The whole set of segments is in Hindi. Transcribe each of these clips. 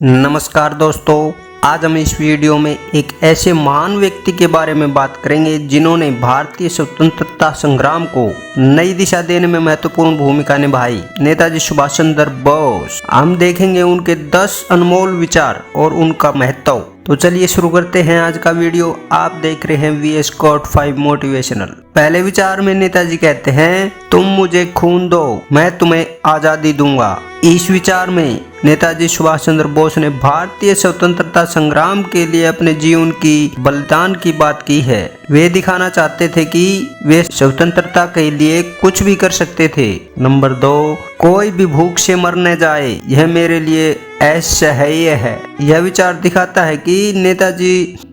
नमस्कार दोस्तों, आज हम इस वीडियो में एक ऐसे महान व्यक्ति के बारे में बात करेंगे जिन्होंने भारतीय स्वतंत्रता संग्राम को नई दिशा देने में महत्वपूर्ण भूमिका निभाई। नेताजी सुभाष चंद्र बोस। हम देखेंगे उनके 10 अनमोल विचार और उनका महत्व। तो चलिए शुरू करते हैं आज का वीडियो। आप देख रहे हैं VS Quote 5 मोटिवेशनल। पहले विचार में नेताजी कहते हैं, तुम मुझे खून दो, मैं तुम्हें आजादी दूंगा। इस विचार में नेताजी सुभाष चंद्र बोस ने भारतीय स्वतंत्रता संग्राम के लिए अपने जीवन की बलिदान की बात की है। वे दिखाना चाहते थे कि वे स्वतंत्रता के लिए कुछ भी कर सकते थे। नंबर 2, कोई भी भूख से मर न जाए, यह मेरे लिए असह्य है। यह विचार दिखाता है कि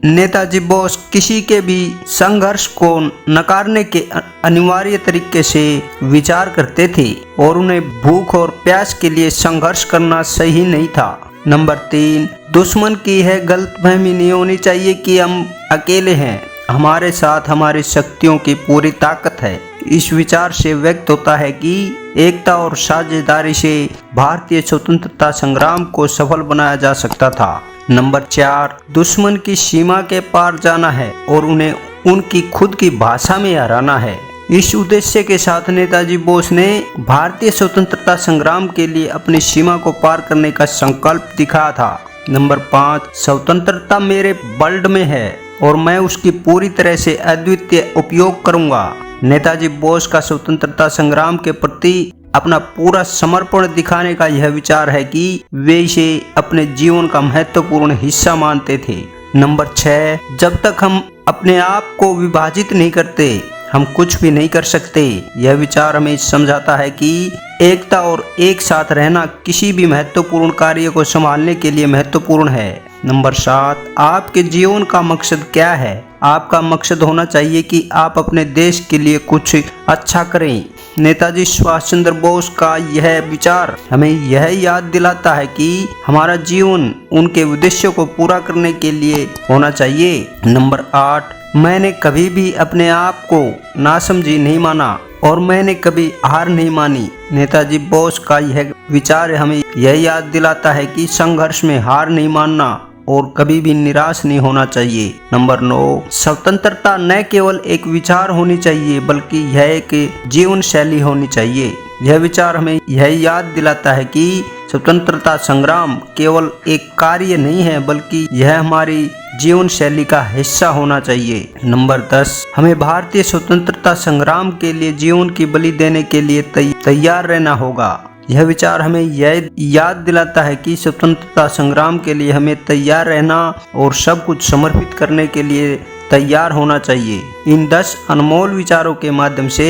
नेताजी बोस किसी के भी संघर्ष को नकारने के अनिवार्य तरीके से विचार करते थे और उन्हें भूख और प्यास के लिए संघर्ष करना सही नहीं था। नंबर 3, दुश्मन की है गलतफहमी नहीं होनी चाहिए कि हम अकेले हैं, हमारे साथ हमारी शक्तियों की पूरी ताकत है। इस विचार से व्यक्त होता है कि एकता और साझेदारी से भारतीय स्वतंत्रता संग्राम को सफल बनाया जा सकता था। नंबर 4, दुश्मन की सीमा के पार जाना है और उन्हें उनकी खुद की भाषा में हराना है। इस उद्देश्य के साथ नेताजी बोस ने भारतीय स्वतंत्रता संग्राम के लिए अपनी सीमा को पार करने का संकल्प दिखाया था। नंबर 5, स्वतंत्रता मेरे ब्लड में है और मैं उसकी पूरी तरह से अद्वितीय उपयोग करूंगा। नेताजी बोस का स्वतंत्रता संग्राम के प्रति अपना पूरा समर्पण दिखाने का यह विचार है कि वे इसे अपने जीवन का महत्वपूर्ण हिस्सा मानते थे। नंबर 6, जब तक हम अपने आप को विभाजित नहीं करते, हम कुछ भी नहीं कर सकते। यह विचार हमें समझाता है कि एकता और एक साथ रहना किसी भी महत्वपूर्ण कार्य को संभालने के लिए महत्वपूर्ण है। नंबर 7, आपके जीवन का मकसद क्या है? आपका मकसद होना चाहिए कि आप अपने देश के लिए कुछ अच्छा करें। नेताजी सुभाष चंद्र बोस का यह विचार हमें यह याद दिलाता है कि हमारा जीवन उनके उद्देश्यों को पूरा करने के लिए होना चाहिए। नंबर 8, मैंने कभी भी अपने आप को नासमझी नहीं माना और मैंने कभी हार नहीं मानी। नेताजी बोस का यह विचार हमें यह याद दिलाता है कि संघर्ष में हार नहीं मानना और कभी भी निराश नहीं होना चाहिए। नंबर 9, स्वतंत्रता न केवल एक विचार होनी चाहिए बल्कि यह एक जीवन शैली होनी चाहिए। यह विचार हमें यह याद दिलाता है कि स्वतंत्रता संग्राम केवल एक कार्य नहीं है बल्कि यह हमारी जीवन शैली का हिस्सा होना चाहिए। नंबर 10, हमें भारतीय स्वतंत्रता संग्राम के लिए जीवन की बलि देने के लिए तैयार रहना होगा। यह विचार हमें यह याद दिलाता है कि स्वतंत्रता संग्राम के लिए हमें तैयार रहना और सब कुछ समर्पित करने के लिए तैयार होना चाहिए। इन 10 अनमोल विचारों के माध्यम से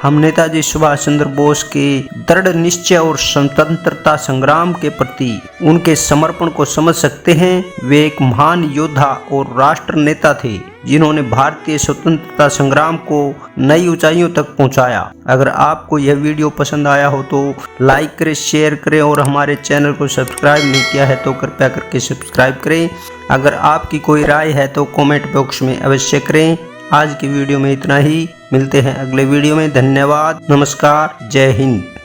हम नेताजी सुभाष चंद्र बोस के दृढ़ निश्चय और स्वतंत्रता संग्राम के प्रति उनके समर्पण को समझ सकते हैं। वे एक महान योद्धा और राष्ट्र नेता थे जिन्होंने भारतीय स्वतंत्रता संग्राम को नई ऊंचाइयों तक पहुंचाया। अगर आपको यह वीडियो पसंद आया हो तो लाइक करें, शेयर करें और हमारे चैनल को सब्सक्राइब नहीं किया है तो कृपया करके सब्सक्राइब करें। अगर आपकी कोई राय है तो कमेंट बॉक्स में अवश्य करें। आज की वीडियो में इतना ही। मिलते हैं अगले वीडियो में। धन्यवाद, नमस्कार, जय हिंद।